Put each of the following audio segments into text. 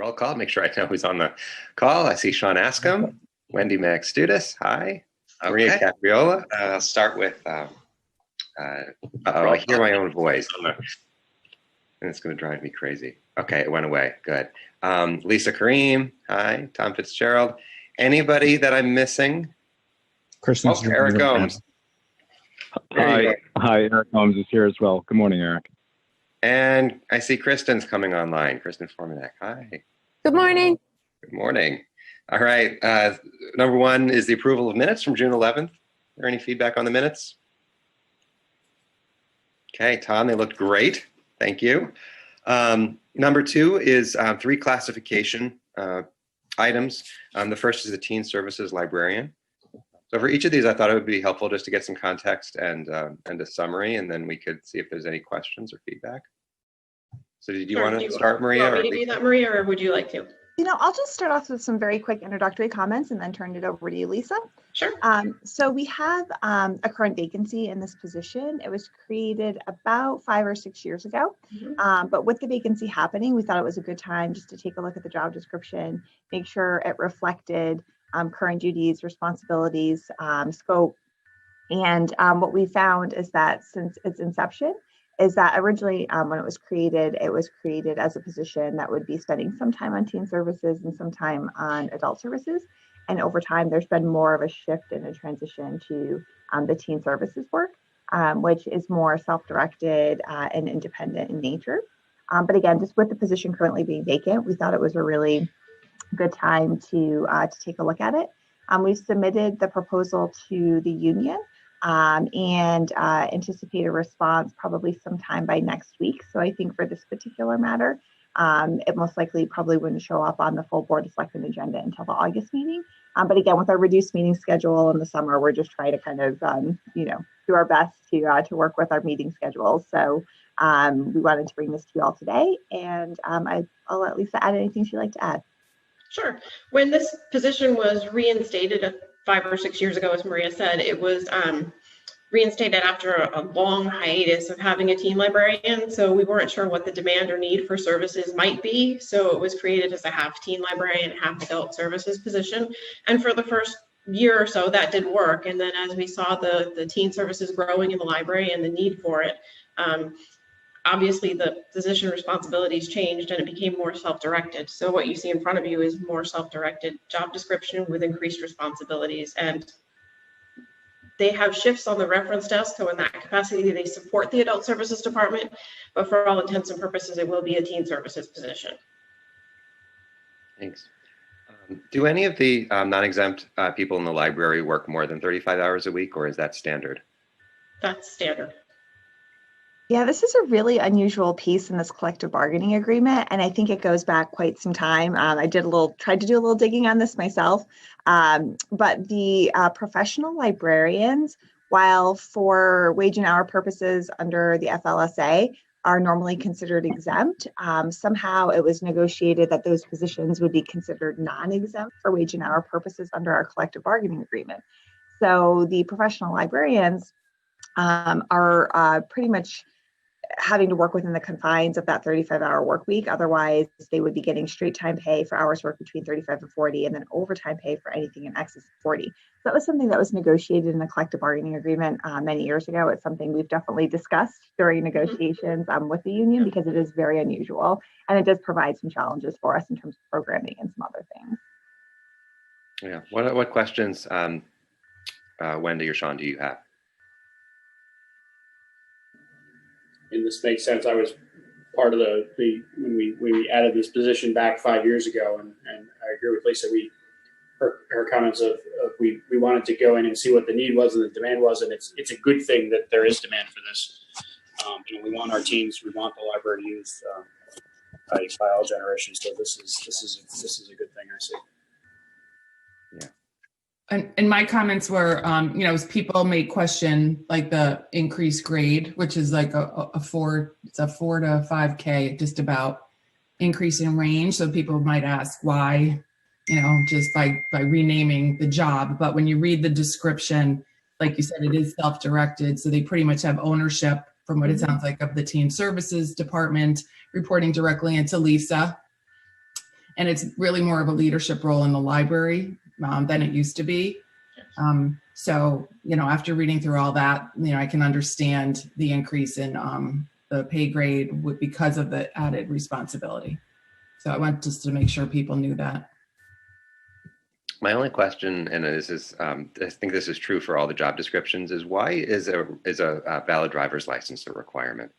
roll call, make sure I know who's on the call. I see Sean Askham, Wendy Maxtudis, hi. Maria Capriola. I'll start with, I hear my own voice. And it's going to drive me crazy. Okay, it went away. Good. Lisa Kareem, hi. Tom Fitzgerald. Anybody that I'm missing? Kristen's Eric Gomes. Hi, Eric Gomes is here as well. Good morning, Eric. And I see Kristen's coming online. Kristen Formanek, hi. Good morning. Good morning. All right, number one is the approval of minutes from June 11th. Is there any feedback on the minutes? Okay, Tom, they looked great. Thank you. Number two is 3 classification items. The first is the Teen Services Librarian. So for each of these, I thought it would be helpful just to get some context and a summary, and then we could see if there's any questions or feedback. So did you want to start, Maria? Do you want me to do that, Maria, or would you like to? I'll just start off with some very quick introductory comments and then turn it over to you, Lisa. Sure. So we have a current vacancy in this position. It was created about 5 or 6 years ago. But with the vacancy happening, we thought it was a good time just to take a look at the job description, make sure it reflected current duties, responsibilities, scope. And what we found is that since its inception, is that originally when it was created as a position that would be spending some time on teen services and some time on adult services. And over time, there's been more of a shift and a transition to the teen services work, which is more self-directed and independent in nature. But again, just with the position currently being vacant, we thought it was a really good time to take a look at it. We submitted the proposal to the union and anticipate a response probably sometime by next week. So I think for this particular matter, it most likely probably wouldn't show up on the full Board of Selectmen agenda until the August meeting. But again, with our reduced meeting schedule in the summer, we're just trying to kind of, do our best to work with our meeting schedules. So we wanted to bring this to you all today, and I'll let Lisa add anything she'd like to add. Sure. When this position was reinstated 5 or 6 years ago, as Maria said, it was reinstated after a long hiatus of having a teen librarian. So we weren't sure what the demand or need for services might be. So it was created as a half teen librarian, half adult services position. And for the first year or so, that did work. And then as we saw the teen services growing in the library and the need for it, obviously the position responsibilities changed and it became more self-directed. So what you see in front of you is more self-directed job description with increased responsibilities. And they have shifts on the reference desk. So in that capacity, they support the adult services department, but for all intents and purposes, it will be a teen services position. Thanks. Do any of the non-exempt people in the library work more than 35 hours a week, or is that standard? That's standard. Yeah, this is a really unusual piece in this collective bargaining agreement, and I think it goes back quite some time. I tried to do a little digging on this myself, but the professional librarians, while for wage and hour purposes under the FLSA, are normally considered exempt. Somehow it was negotiated that those positions would be considered non-exempt for wage and hour purposes under our collective bargaining agreement. So the professional librarians are pretty much having to work within the confines of that 35-hour work week. Otherwise, they would be getting straight time pay for hours worked between 35 and 40, and then overtime pay for anything in excess of 40. So that was something that was negotiated in the collective bargaining agreement many years ago. It's something we've definitely discussed during negotiations with the union because it is very unusual, and it does provide some challenges for us in terms of programming and some other things. Yeah. What questions, Wendy or Sean, do you have? And this makes sense. I was part of when we added this position back 5 years ago, and I agree with Lisa. Her comments of we wanted to go in and see what the need was and the demand was, and it's a good thing that there is demand for this. We want our teams, we want the library to use by all generations. So this is a good thing, I see. Yeah. And my comments were, as people may question like the increased grade, which is like a 4 to 5K, just about increase in range. So people might ask why, just by renaming the job. But when you read the description, like you said, it is self-directed. So they pretty much have ownership, from what it sounds like, of the teen services department, reporting directly into Lisa. and it's really more of a leadership role in the library than it used to be. So, after reading through all that, I can understand the increase in the pay grade because of the added responsibility. So I want just to make sure people knew that. My only question, and this is, I think this is true for all the job descriptions, is why is a valid driver's license a requirement?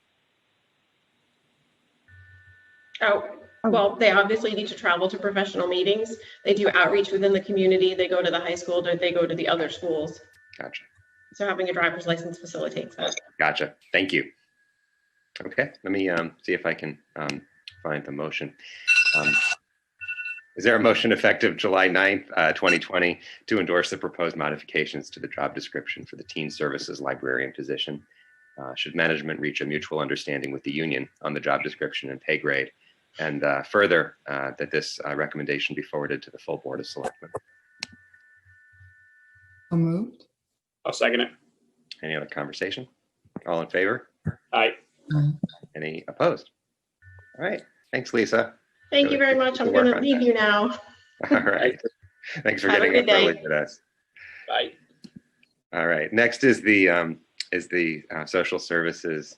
Oh, well, they obviously need to travel to professional meetings. They do outreach within the community. They go to the high school, they go to the other schools. Gotcha. So having a driver's license facilitates that. Gotcha. Thank you. Okay, let me see if I can find the motion. Is there a motion effective July 9th, 2020 to endorse the proposed modifications to the job description for the teen services librarian position? Should management reach a mutual understanding with the union on the job description and pay grade, and further that this recommendation be forwarded to the full Board of Selectmen? So moved. I'll second it. Any other conversation? All in favor? Aye. Any opposed? All right. Thanks, Lisa. Thank you very much. I'm going to leave you now. All right. Thanks for Have a getting up good day. early with us. Bye. All right. Next is the social services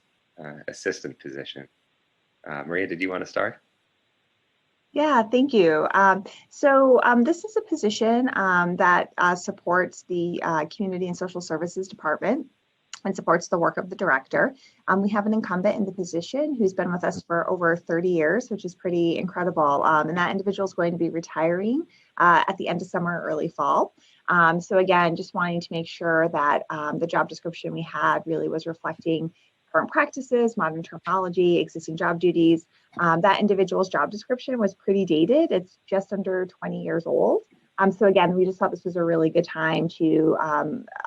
assistant position. Maria, did you want to start? Yeah, thank you. This is a position that supports the Community and Social Services Department and supports the work of the director. We have an incumbent in the position who's been with us for over 30 years, which is pretty incredible. And that individual is going to be retiring at the end of summer, early fall. So again, just wanting to make sure that the job description we had really was reflecting current practices, modern terminology, existing job duties. That individual's job description was pretty dated. It's just under 20 years old. So again, we just thought this was a really good time to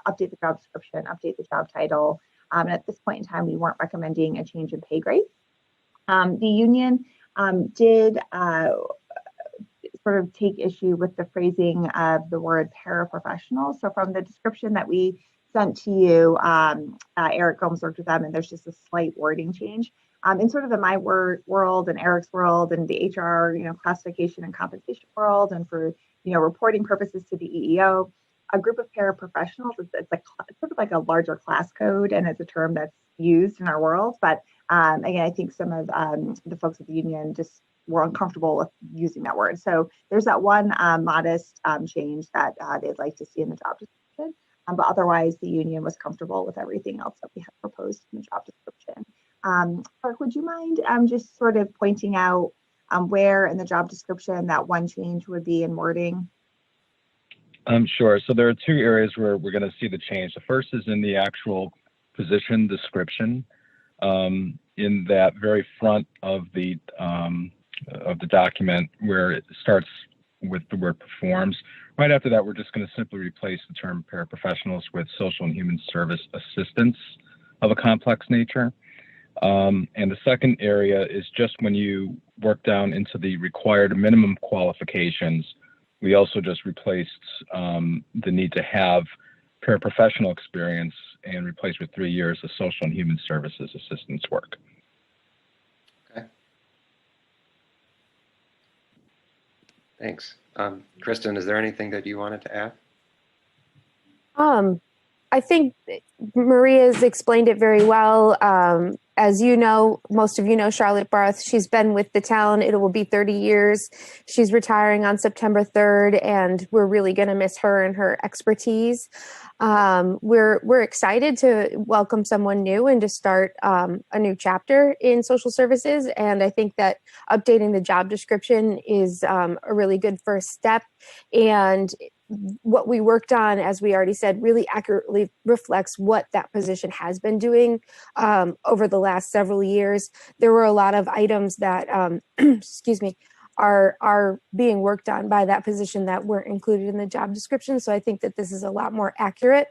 update the job description, update the job title. And at this point in time, we weren't recommending a change in pay grade. The union did sort of take issue with the phrasing of the word paraprofessional. So from the description that we sent to you, Eric Gomes worked with them, and there's just a slight wording change. In sort of the my world and Eric's world and the HR, classification and compensation world, and for reporting purposes to the EEO, a group of paraprofessionals, it's sort of like a larger class code, and it's a term that's used in our world. But again, I think some of the folks at the union just were uncomfortable with using that word. So there's that one modest change that they'd like to see in the job description. But otherwise, the union was comfortable with everything else that we had proposed in the job description. Clark, would you mind just sort of pointing out where in the job description that one change would be in wording? Sure. So there are two areas where we're going to see the change. The first is in the actual position description. In that very front of the document where it starts with the word performs. Right after that, we're just going to simply replace the term paraprofessionals with social and human service assistants of a complex nature. And the second area is just when you work down into the required minimum qualifications, we also just replaced the need to have paraprofessional experience and replaced with 3 years of social and human services assistance work. Okay. Thanks. Kristen, is there anything that you wanted to add? I think Maria's explained it very well. As you know, most of you know Charlotte Barth. She's been with the town. It will be 30 years. She's retiring on September 3rd, and we're really going to miss her and her expertise. We're excited to welcome someone new and to start a new chapter in social services. And I think that updating the job description is a really good first step. And what we worked on, as we already said, really accurately reflects what that position has been doing over the last several years. There were a lot of items that, excuse me, are being worked on by that position that weren't included in the job description. So I think that this is a lot more accurate.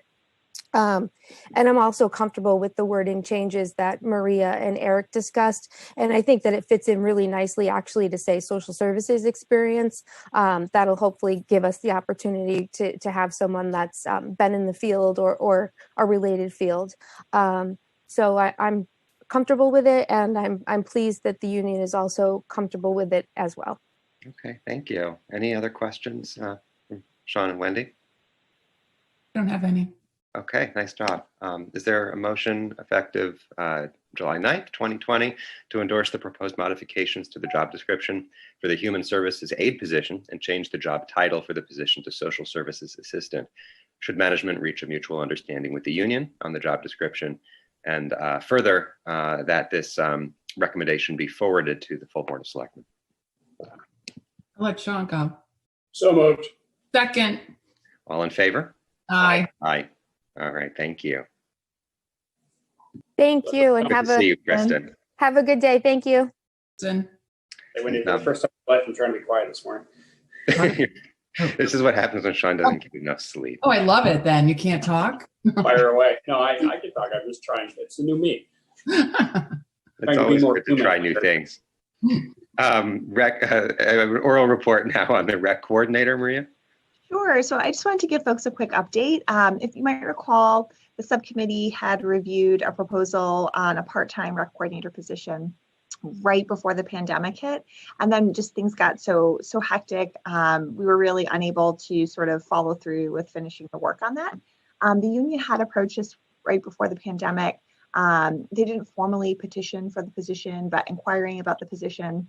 And I'm also comfortable with the wording changes that Maria and Eric discussed. And I think that it fits in really nicely actually to say social services experience. That'll hopefully give us the opportunity to have someone that's been in the field or a related field. So I'm comfortable with it, and I'm pleased that the union is also comfortable with it as well. Okay, thank you. Any other questions from Sean and Wendy? I don't have any. Okay, nice job. Is there a motion effective July 9th, 2020 to endorse the proposed modifications to the job description for the Human Services Aide position and change the job title for the position to Social Services Assistant? Should management reach a mutual understanding with the union on the job description, and further that this recommendation be forwarded to the full Board of Selectmen? I'll let Sean go. So moved. Second. All in favor? Aye. Aye. All right, thank you. Thank you, and Good to see you, Kristen. have a good day. Thank you. Hey, Wendy, for the first time in my life, I'm trying to be quiet this morning. This is what happens when Sean doesn't get enough sleep. Oh, I love it then. You can't talk? Fire away. No, I can talk. I'm just trying. It's the new me. It's always good to try new things. Oral report now on the rec coordinator, Maria. Sure. So I just wanted to give folks a quick update. If you might recall, the subcommittee had reviewed a proposal on a part-time rec coordinator position right before the pandemic hit. And then just things got so hectic. We were really unable to sort of follow through with finishing the work on that. The union had approached us right before the pandemic. They didn't formally petition for the position, but inquiring about the position.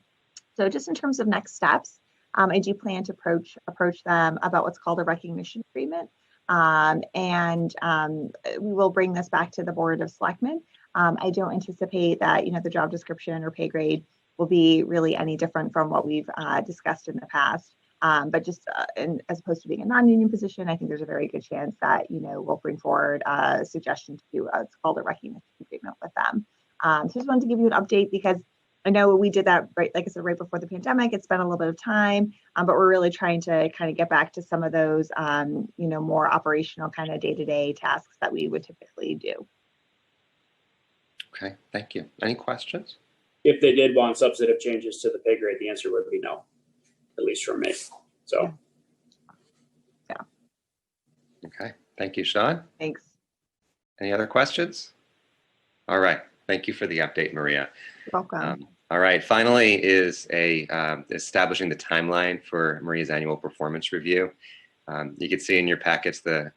So just in terms of next steps, I do plan to approach them about what's called a recognition agreement. And we will bring this back to the Board of Selectmen. I don't anticipate that, the job description or pay grade will be really any different from what we've discussed in the past. But just as opposed to being a non-union position, I think there's a very good chance that, we'll bring forward a suggestion to do what's called a recognition agreement with them. So just wanted to give you an update because I know we did that, right, like I said, right before the pandemic. It's been a little bit of time, but we're really trying to kind of get back to some of those, more operational kind of day-to-day tasks that we would typically do. Okay, thank you. Any questions? If they did want substantive changes to the pay grade, the answer would be no, at least from me. So. Yeah. Okay, thank you, Sean. Thanks. Any other questions? All right, thank you for the update, Maria. You're welcome. All right, finally is establishing the timeline for Maria's annual performance review. You can see in your packets the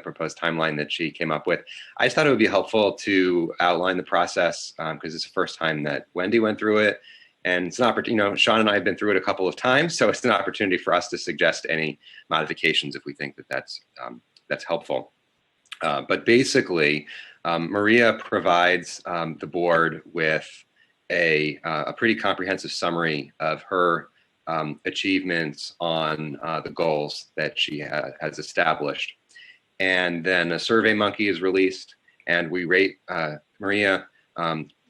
proposed timeline that she came up with. I just thought it would be helpful to outline the process because it's the first time that Wendy went through it. And it's an opportunity, Sean and I have been through it a couple of times, so it's an opportunity for us to suggest any modifications if we think that that's helpful. But basically, Maria provides the board with a pretty comprehensive summary of her achievements on the goals that she has established. And then a Survey Monkey is released, and we rate Maria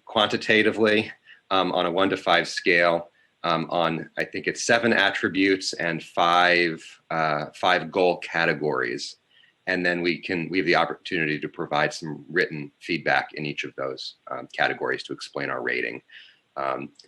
quantitatively on a 1 to 5 scale on, I think it's 7 attributes and 5 goal categories. And then we have the opportunity to provide some written feedback in each of those categories to explain our rating.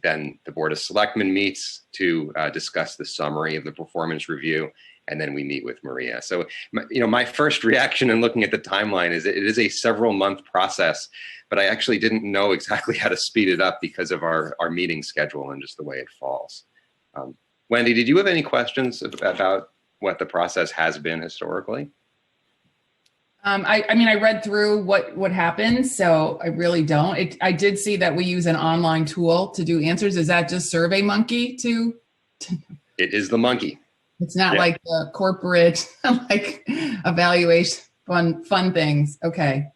Then the Board of Selectmen meets to discuss the summary of the performance review, and then we meet with Maria. So, my first reaction in looking at the timeline is it is a several month process, but I actually didn't know exactly how to speed it up because of our meeting schedule and just the way it falls. Wendy, did you have any questions about what the process has been historically? I read through what happens, so I really don't. I did see that we use an online tool to do answers. Is that just Survey Monkey too? It is the monkey. It's not like the corporate like evaluation fun things. Okay.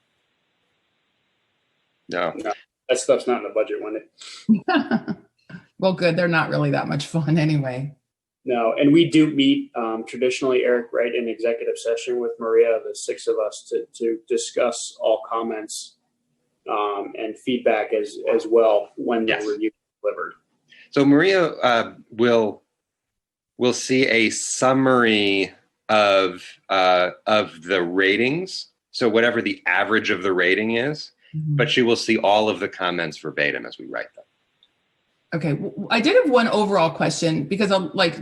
No, that stuff's not in the budget, Wendy. Well, good. They're not really that much fun anyway. No, and we do meet traditionally, Eric, right, in executive session with Maria, the 6 of us, to discuss all comments and feedback as well when the review is delivered. So Maria will see a summary of the ratings, so whatever the average of the rating is, but she will see all of the comments verbatim as we write them. Okay, I did have one overall question because,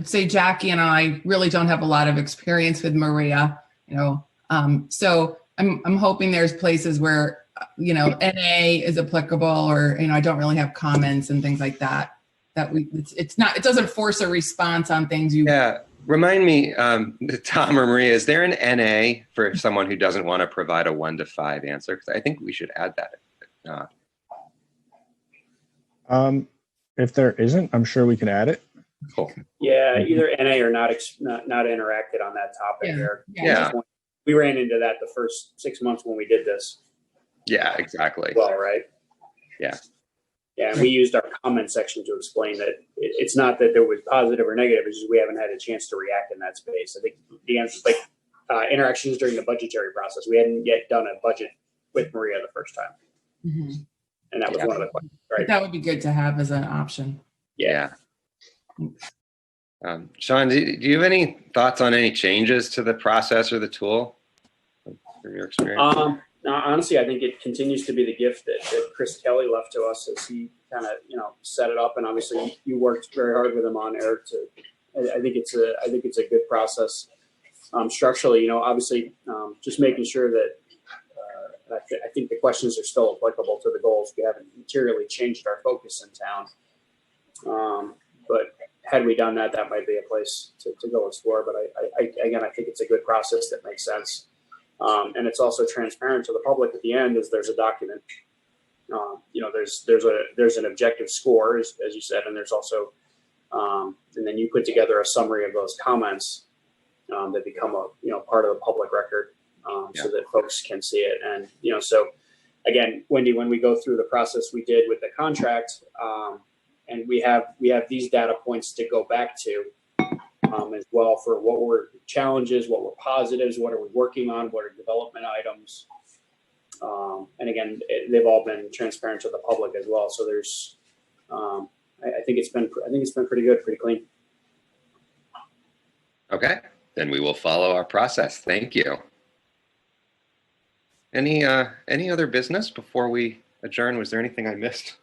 say Jackie and I really don't have a lot of experience with Maria, so I'm hoping there's places where, NA is applicable, or I don't really have comments and things like that. it doesn't force a response on things you. Yeah. Remind me, Tom or Maria, is there an NA for someone who doesn't want to provide a 1 to 5 answer? Because I think we should add that. If there isn't, I'm sure we can add it. Cool. Yeah, either NA or not interacted on that topic, Yeah. Eric. Yeah. We ran into that the first 6 months when we did this. Yeah, exactly. Well, right? Yeah. Yeah, and we used our comment section to explain that it's not that there was positive or negative, it's just we haven't had a chance to react in that space. I think the answer is interactions during the budgetary process. We hadn't yet done a budget with Maria the first time. Mm-hmm. And that was one of the questions, right? That would be good to have as an option. Yeah. Sean, do you have any thoughts on any changes to the process or the tool from your experience? No, honestly, I think it continues to be the gift that Chris Kelly left to us as he kind of, set it up. And obviously you worked very hard with him on, Eric, I think it's a good process. Structurally, obviously, just making sure that I think the questions are still applicable to the goals. We haven't materially changed our focus in town. But had we done that, that might be a place to go explore. But I think it's a good process that makes sense. And it's also transparent to the public at the end as there's a document. There's an objective score, as you said, and there's also, and then you put together a summary of those comments that become a part of the public record, so that folks can see it. And so again, Wendy, when we go through the process we did with the contract, and we have these data points to go back to. As well for what were challenges, what were positives, what are we working on, what are development items, and again, they've all been transparent to the public as well. So there's, I think it's been pretty good, pretty clean. Okay, then we will follow our process. Thank you. Any other business before we adjourn? Was there anything I missed?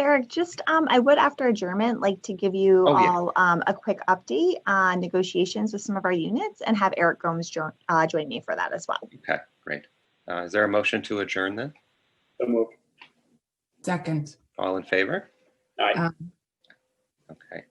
Eric, just I would, after adjournment, like to give you all a quick update on negotiations with some of our units and have Eric Gomes join me for that as well. Okay, great. Is there a motion to adjourn then? So move. Second. All in favor? Aye. Okay.